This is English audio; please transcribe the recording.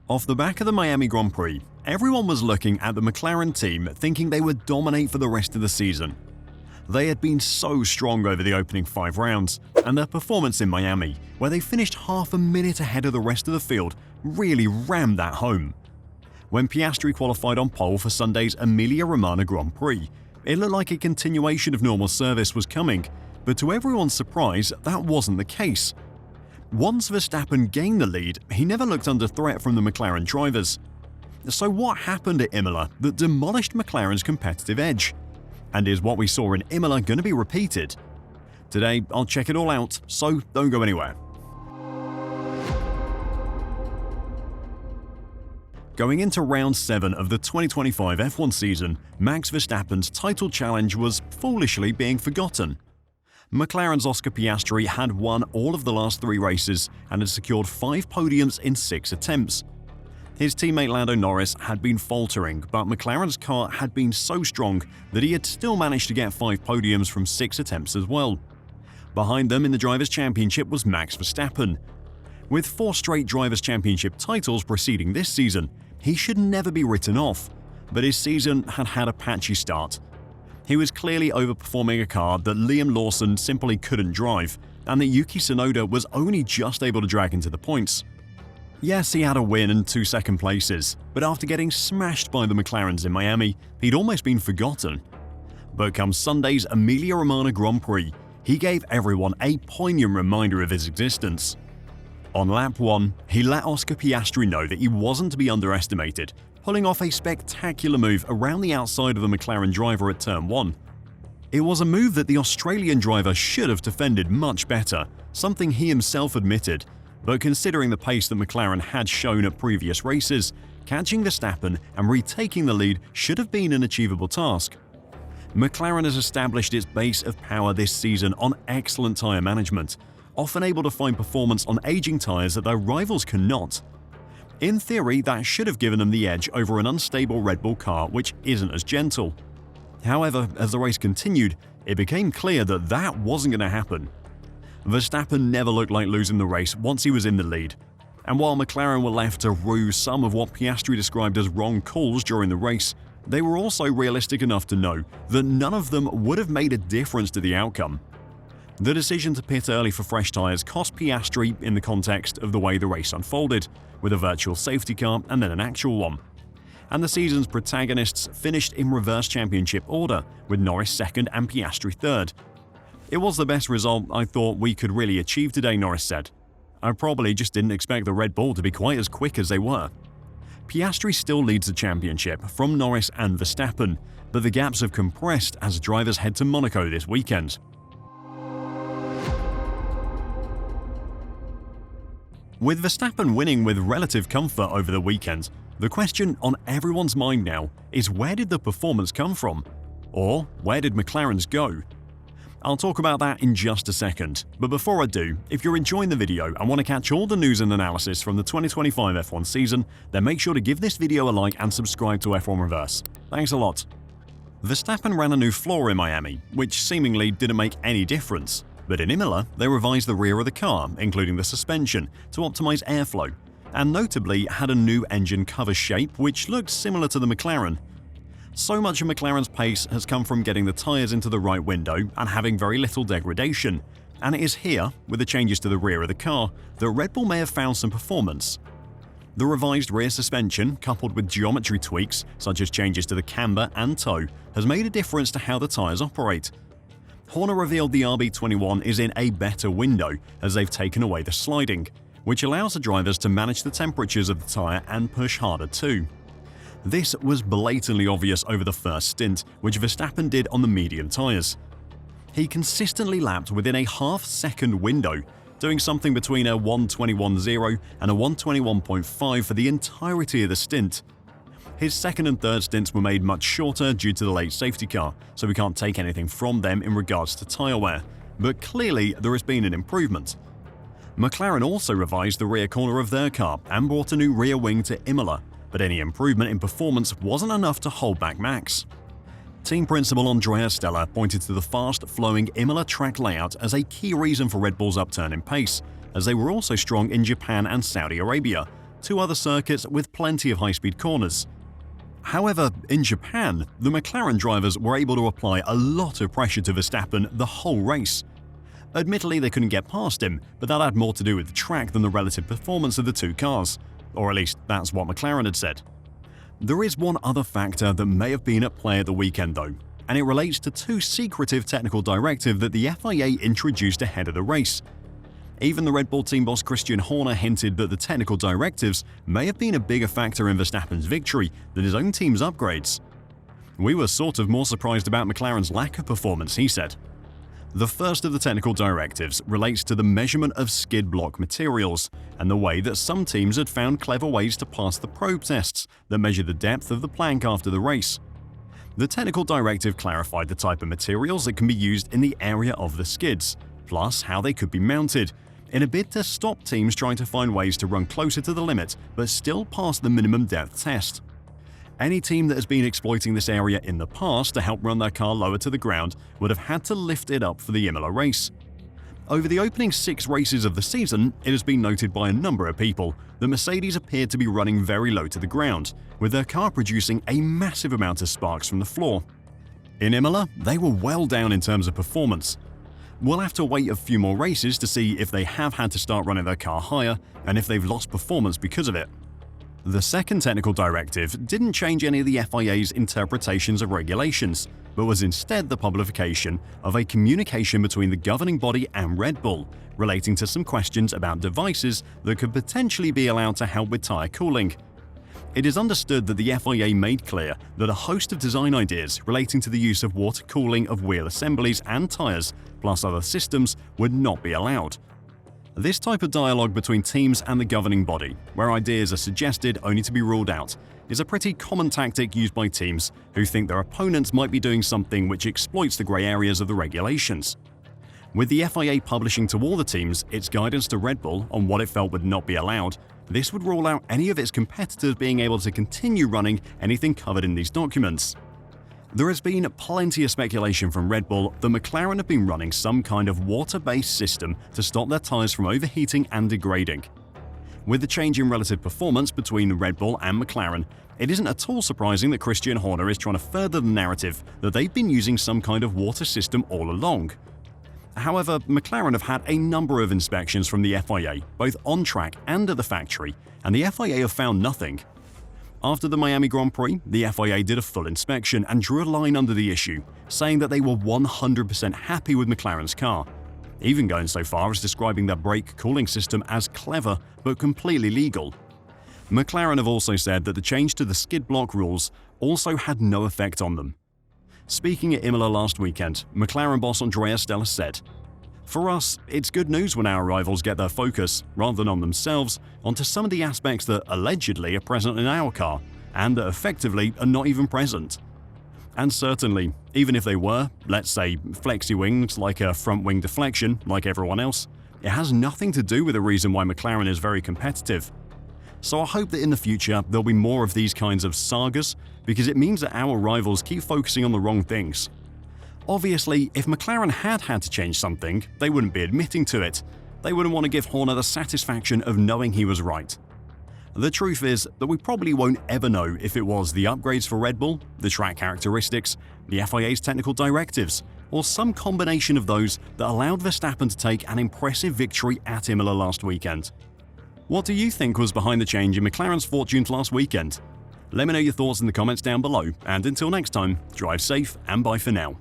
Off the back of the Miami Grand Prix, everyone was looking at the McLaren team thinking they would dominate for the rest of the season. They had been so strong over the opening 5 rounds, and their performance in Miami, where they finished half a minute ahead of the rest of the field, really rammed that home. When Piastri qualified on pole for Sunday's Emilia Romagna Grand Prix, it looked like a continuation of normal service was coming, but to everyone's surprise, that wasn't the case. Once Verstappen gained the lead, he never looked under threat from the McLaren drivers. So what happened at Imola that demolished McLaren's competitive edge? And is what we saw in Imola going to be repeated? Today, I'll check it all out, so don't go anywhere. Going into round 7 of the 2025 F1 season, Max Verstappen's title challenge was foolishly being forgotten. McLaren's Oscar Piastri had won all of the last 3 races and had secured 5 podiums in 6 attempts. His teammate Lando Norris had been faltering, but McLaren's car had been so strong that he had still managed to get 5 podiums from 6 attempts as well. Behind them in the Drivers' Championship was Max Verstappen. With 4 straight Drivers' Championship titles preceding this season, he should never be written off, but his season had had a patchy start. He was clearly overperforming a car that Liam Lawson simply couldn't drive, and that Yuki Tsunoda was only just able to drag into the points. Yes, he had a win and 2 second places, but after getting smashed by the McLarens in Miami, he'd almost been forgotten. But come Sunday's Emilia Romagna Grand Prix, he gave everyone a poignant reminder of his existence. On lap 1, he let Oscar Piastri know that he wasn't to be underestimated, pulling off a spectacular move around the outside of the McLaren driver at turn 1. It was a move that the Australian driver should have defended much better, something he himself admitted, but considering the pace that McLaren had shown at previous races, catching Verstappen and retaking the lead should have been an achievable task. McLaren has established its base of power this season on excellent tyre management, often able to find performance on aging tyres that their rivals cannot. In theory, that should have given them the edge over an unstable Red Bull car which isn't as gentle. However, as the race continued, it became clear that that wasn't going to happen. Verstappen never looked like losing the race once he was in the lead, and while McLaren were left to rue some of what Piastri described as wrong calls during the race, they were also realistic enough to know that none of them would have made a difference to the outcome. The decision to pit early for fresh tyres cost Piastri in the context of the way the race unfolded, with a virtual safety car and then an actual one. And the season's protagonists finished in reverse championship order, with Norris 2nd and Piastri 3rd. "It was the best result I thought we could really achieve today," Norris said. "I probably just didn't expect the Red Bull to be quite as quick as they were." Piastri still leads the championship from Norris and Verstappen, but the gaps have compressed as drivers head to Monaco this weekend. With Verstappen winning with relative comfort over the weekend, the question on everyone's mind now is where did the performance come from? Or where did McLaren's go? I'll talk about that in just a second, but before I do, if you're enjoying the video and want to catch all the news and analysis from the 2025 F1 season, then make sure to give this video a like and subscribe to F1 Reverse. Thanks a lot. Verstappen ran a new floor in Miami, which seemingly didn't make any difference. But in Imola, they revised the rear of the car, including the suspension, to optimize airflow, and notably had a new engine cover shape which looked similar to the McLaren. So much of McLaren's pace has come from getting the tyres into the right window and having very little degradation, and it is here, with the changes to the rear of the car, that Red Bull may have found some performance. The revised rear suspension, coupled with geometry tweaks such as changes to the camber and toe, has made a difference to how the tyres operate. Horner revealed the RB21 is in a better window as they've taken away the sliding, which allows the drivers to manage the temperatures of the tyre and push harder too. This was blatantly obvious over the first stint, which Verstappen did on the medium tyres. He consistently lapped within a half-second window, doing something between a 1:21.0 and a 1:21.5 for the entirety of the stint. His second and third stints were made much shorter due to the late safety car, so we can't take anything from them in regards to tyre wear, but clearly there has been an improvement. McLaren also revised the rear corner of their car and brought a new rear wing to Imola, but any improvement in performance wasn't enough to hold back Max. Team principal Andrea Stella pointed to the fast-flowing Imola track layout as a key reason for Red Bull's upturn in pace, as they were also strong in Japan and Saudi Arabia, two other circuits with plenty of high-speed corners. However, in Japan, the McLaren drivers were able to apply a lot of pressure to Verstappen the whole race. Admittedly, they couldn't get past him, but that had more to do with the track than the relative performance of the two cars. Or at least that's what McLaren had said. There is one other factor that may have been at play at the weekend though, and it relates to two secretive technical directives that the FIA introduced ahead of the race. Even the Red Bull team boss Christian Horner hinted that the technical directives may have been a bigger factor in Verstappen's victory than his own team's upgrades. "We were sort of more surprised about McLaren's lack of performance," he said. The first of the technical directives relates to the measurement of skid block materials and the way that some teams had found clever ways to pass the probe tests that measure the depth of the plank after the race. The technical directive clarified the type of materials that can be used in the area of the skids, plus how they could be mounted, in a bid to stop teams trying to find ways to run closer to the limit but still pass the minimum depth test. Any team that has been exploiting this area in the past to help run their car lower to the ground would have had to lift it up for the Imola race. Over the opening 6 races of the season, it has been noted by a number of people that Mercedes appeared to be running very low to the ground, with their car producing a massive amount of sparks from the floor. In Imola, they were well down in terms of performance. We'll have to wait a few more races to see if they have had to start running their car higher and if they've lost performance because of it. The second technical directive didn't change any of the FIA's interpretations of regulations, but was instead the publication of a communication between the governing body and Red Bull relating to some questions about devices that could potentially be allowed to help with tyre cooling. It is understood that the FIA made clear that a host of design ideas relating to the use of water cooling of wheel assemblies and tyres, plus other systems, would not be allowed. This type of dialogue between teams and the governing body, where ideas are suggested only to be ruled out, is a pretty common tactic used by teams who think their opponents might be doing something which exploits the grey areas of the regulations. With the FIA publishing to all the teams its guidance to Red Bull on what it felt would not be allowed, this would rule out any of its competitors being able to continue running anything covered in these documents. There has been plenty of speculation from Red Bull that McLaren have been running some kind of water-based system to stop their tyres from overheating and degrading. With the change in relative performance between Red Bull and McLaren, it isn't at all surprising that Christian Horner is trying to further the narrative that they've been using some kind of water system all along. However, McLaren have had a number of inspections from the FIA, both on track and at the factory, and the FIA have found nothing. After the Miami Grand Prix, the FIA did a full inspection and drew a line under the issue, saying that they were 100% happy with McLaren's car, even going so far as describing their brake cooling system as clever but completely legal. McLaren have also said that the change to the skid block rules also had no effect on them. Speaking at Imola last weekend, McLaren boss Andrea Stella said, "For us, it's good news when our rivals get their focus, rather than on themselves, onto some of the aspects that allegedly are present in our car, and that effectively are not even present. And certainly, even if they were, let's say, flexi wings like a front wing deflection, like everyone else, it has nothing to do with the reason why McLaren is very competitive. So I hope that in the future there'll be more of these kinds of sagas, because it means that our rivals keep focusing on the wrong things. Obviously, if McLaren had to change something, they wouldn't be admitting to it. They wouldn't want to give Horner the satisfaction of knowing he was right. The truth is that we probably won't ever know if it was the upgrades for Red Bull, the track characteristics, the FIA's technical directives, or some combination of those that allowed Verstappen to take an impressive victory at Imola last weekend. What do you think was behind the change in McLaren's fortunes last weekend? Let me know your thoughts in the comments down below, and until next time, drive safe and bye for now.